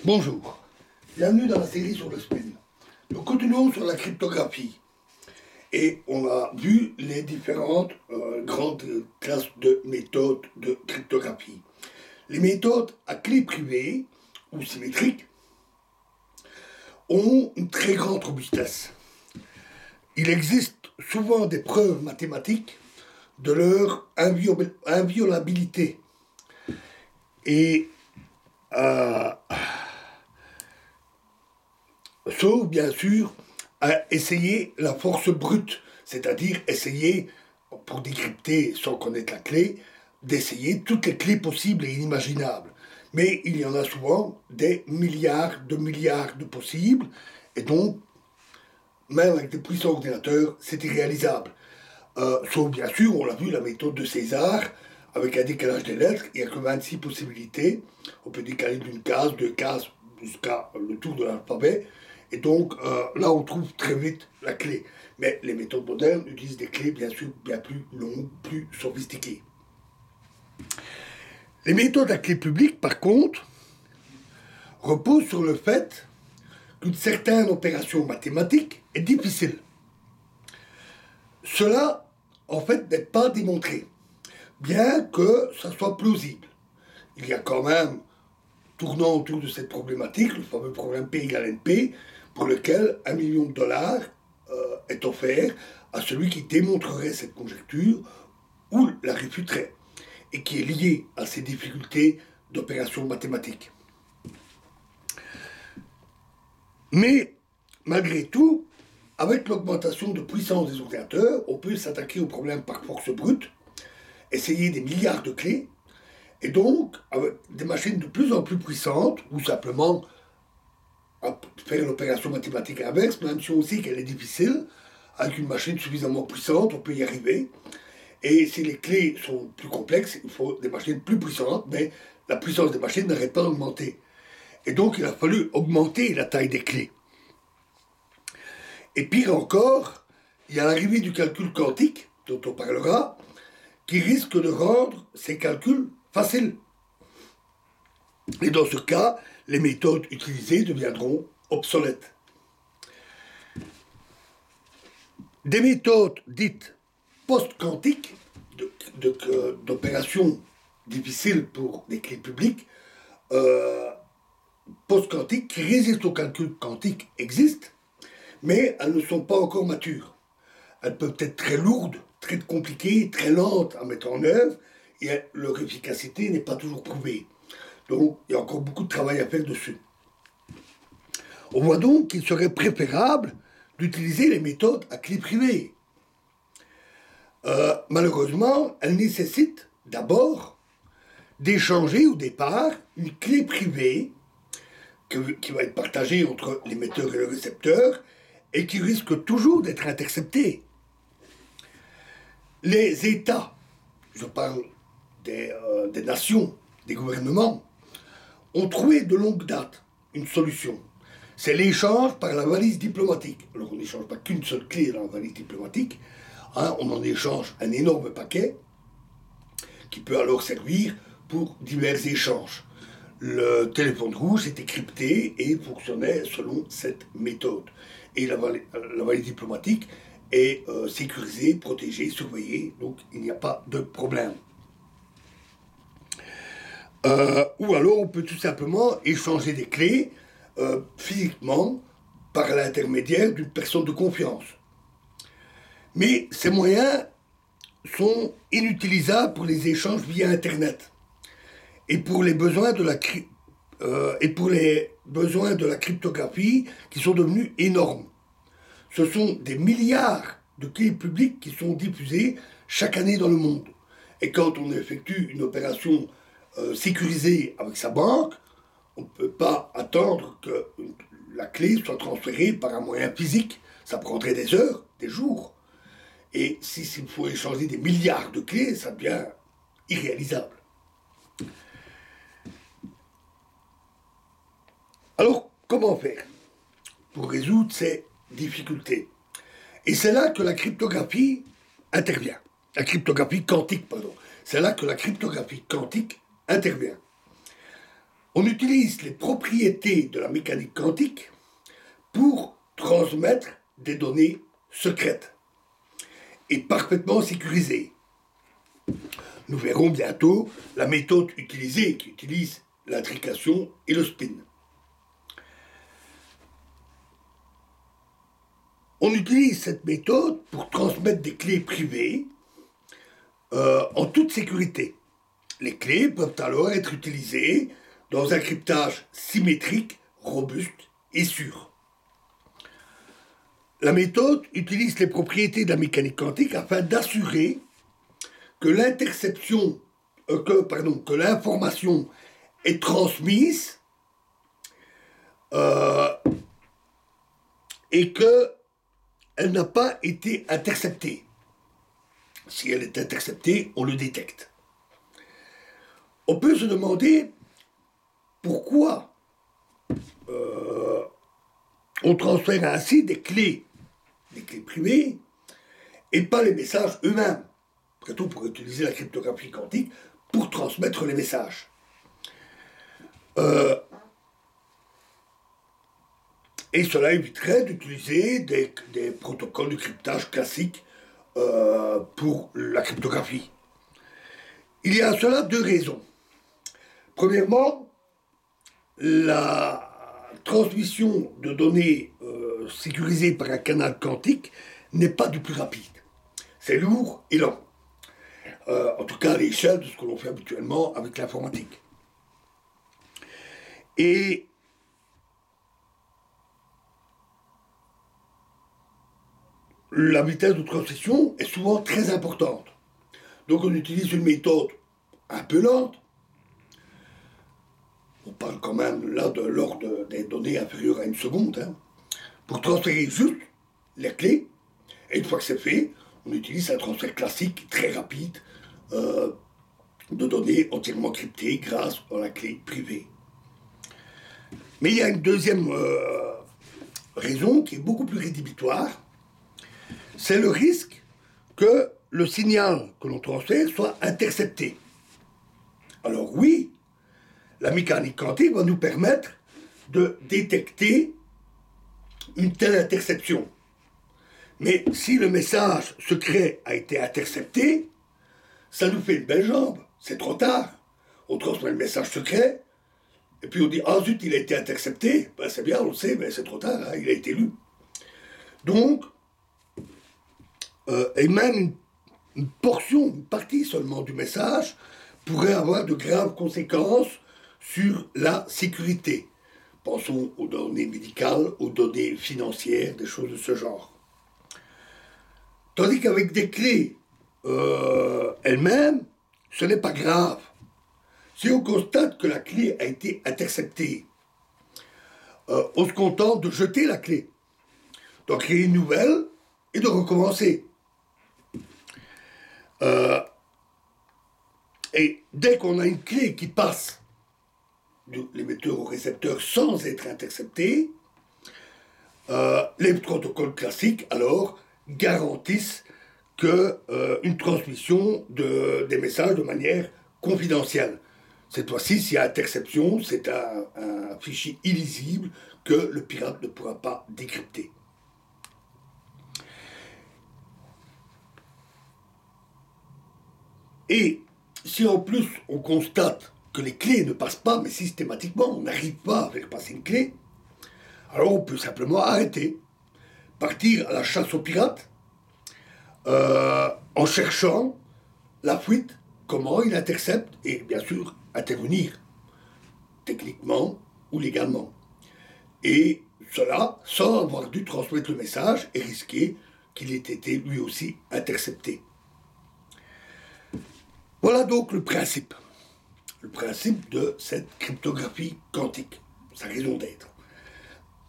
Bonjour, bienvenue dans la série sur le spin. Nous continuons sur la cryptographie et on a vu les différentes grandes classes de méthodes de cryptographie. Les méthodes à clé privée ou symétrique ont une très grande robustesse. Il existe souvent des preuves mathématiques de leur inviolabilité et sauf bien sûr à essayer la force brute, c'est-à-dire essayer, pour décrypter sans connaître la clé, d'essayer toutes les clés possibles et inimaginables. Mais il y en a souvent des milliards de possibles, et donc, même avec des puissants ordinateurs, c'est irréalisable. Sauf bien sûr, on l'a vu, la méthode de César, avec un décalage des lettres, il n'y a que 26 possibilités. On peut décaler d'une case, deux cases, jusqu'à le tour de l'alphabet. Et donc, là, on trouve très vite la clé. Mais les méthodes modernes utilisent des clés, bien sûr, bien plus longues, plus sophistiquées. Les méthodes à clé publique, par contre, reposent sur le fait qu'une certaine opération mathématique est difficile. Cela, en fait, n'est pas démontré, bien que ça soit plausible. Il y a quand même, tournant autour de cette problématique, le fameux problème P égale NP, pour lequel $1 million est offert à celui qui démontrerait cette conjecture ou la réfuterait, et qui est lié à ces difficultés d'opération mathématique. Mais, malgré tout, avec l'augmentation de puissance des ordinateurs, on peut s'attaquer au problème par force brute, essayer des milliards de clés, et donc, avec des machines de plus en plus puissantes, ou simplement faire l'opération mathématique inverse, même si on sait qu'elle est difficile, avec une machine suffisamment puissante, on peut y arriver. Et si les clés sont plus complexes, il faut des machines plus puissantes, mais la puissance des machines n'arrête pas d'augmenter. Et donc, il a fallu augmenter la taille des clés. Et pire encore, il y a l'arrivée du calcul quantique, dont on parlera, qui risque de rendre ces calculs faciles. Et dans ce cas, les méthodes utilisées deviendront obsolètes. Des méthodes dites post-quantiques, d'opérations difficiles pour des clés publiques, post-quantiques qui résistent au calcul quantique existent, mais elles ne sont pas encore matures. Elles peuvent être très lourdes, très compliquées, très lentes à mettre en œuvre, et leur efficacité n'est pas toujours prouvée. Donc, il y a encore beaucoup de travail à faire dessus. On voit donc qu'il serait préférable d'utiliser les méthodes à clé privée. Malheureusement, elles nécessitent d'abord d'échanger au départ une clé privée qui va être partagée entre l'émetteur et le récepteur et qui risque toujours d'être interceptée. Les États, je parle des nations, des gouvernements, ont trouvé de longue date une solution. C'est l'échange par la valise diplomatique. Alors on n'échange pas qu'une seule clé dans la valise diplomatique, on en échange un énorme paquet qui peut alors servir pour divers échanges. Le téléphone rouge était crypté et fonctionnait selon cette méthode. Et la valise diplomatique est sécurisée, protégée, surveillée, donc il n'y a pas de problème. Ou alors on peut tout simplement échanger des clés physiquement par l'intermédiaire d'une personne de confiance. Mais ces moyens sont inutilisables pour les échanges via Internet et pour les besoins de la cryptographie qui sont devenus énormes. Ce sont des milliards de clés publiques qui sont diffusées chaque année dans le monde. Et quand on effectue une opération sécurisée avec sa banque, on ne peut pas attendre que la clé soit transférée par un moyen physique. Ça prendrait des heures, des jours. Et s'il faut échanger des milliards de clés, ça devient irréalisable. Alors, comment faire pour résoudre ces difficultés? Et c'est là que la cryptographie intervient. La cryptographie quantique, pardon. C'est là que la cryptographie quantique intervient. On utilise les propriétés de la mécanique quantique pour transmettre des données secrètes et parfaitement sécurisées. Nous verrons bientôt la méthode utilisée qui utilise l'intrication et le spin. On utilise cette méthode pour transmettre des clés privées en toute sécurité. Les clés peuvent alors être utilisées dans un cryptage symétrique, robuste et sûr. La méthode utilise les propriétés de la mécanique quantique afin d'assurer que l'information est transmise et qu'elle n'a pas été interceptée. Si elle est interceptée, on le détecte. On peut se demander pourquoi on transfère ainsi des clés privées et pas les messages eux-mêmes. Après tout, on pourrait utiliser la cryptographie quantique pour transmettre les messages. Et cela éviterait d'utiliser des protocoles de cryptage classiques pour la cryptographie. Il y a à cela deux raisons. Premièrement, la transmission de données sécurisées par un canal quantique n'est pas du plus rapide. C'est lourd et lent. En tout cas à l'échelle de ce que l'on fait habituellement avec l'informatique. Et la vitesse de transmission est souvent très importante. Donc on utilise une méthode un peu lente. On parle quand même là de l'ordre des données inférieures à une seconde, pour transférer juste les clés. Et une fois que c'est fait, on utilise un transfert classique très rapide de données entièrement cryptées grâce à la clé privée. Mais il y a une deuxième raison qui est beaucoup plus rédhibitoire, c'est le risque que le signal que l'on transfère soit intercepté. Alors oui, la mécanique quantique va nous permettre de détecter une telle interception. Mais si le message secret a été intercepté, ça nous fait une belle jambe. C'est trop tard. On transmet le message secret, et puis on dit « Ah zut, il a été intercepté ». Ben, c'est bien, on le sait, mais c'est trop tard, il a été lu. Donc, et même une partie seulement du message pourrait avoir de graves conséquences sur la sécurité. Pensons aux données médicales, aux données financières, des choses de ce genre. Tandis qu'avec des clés elles-mêmes, ce n'est pas grave. Si on constate que la clé a été interceptée, on se contente de jeter la clé, d'en créer une nouvelle et de recommencer. Et dès qu'on a une clé qui passe de l'émetteur au récepteur sans être interceptée, les protocoles classiques alors garantissent une transmission des messages de manière confidentielle. Cette fois-ci, s'il y a interception, c'est un fichier illisible que le pirate ne pourra pas décrypter. Et si en plus on constate que les clés ne passent pas, mais systématiquement on n'arrive pas à faire passer une clé, alors on peut simplement arrêter, partir à la chasse aux pirates, en cherchant la fuite, comment il intercepte, et bien sûr intervenir, techniquement ou légalement. Et cela sans avoir dû transmettre le message et risquer qu'il ait été lui aussi intercepté. Voilà donc le principe de cette cryptographie quantique, sa raison d'être.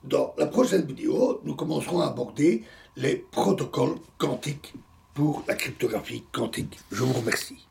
Dans la prochaine vidéo, nous commencerons à aborder les protocoles quantiques pour la cryptographie quantique. Je vous remercie.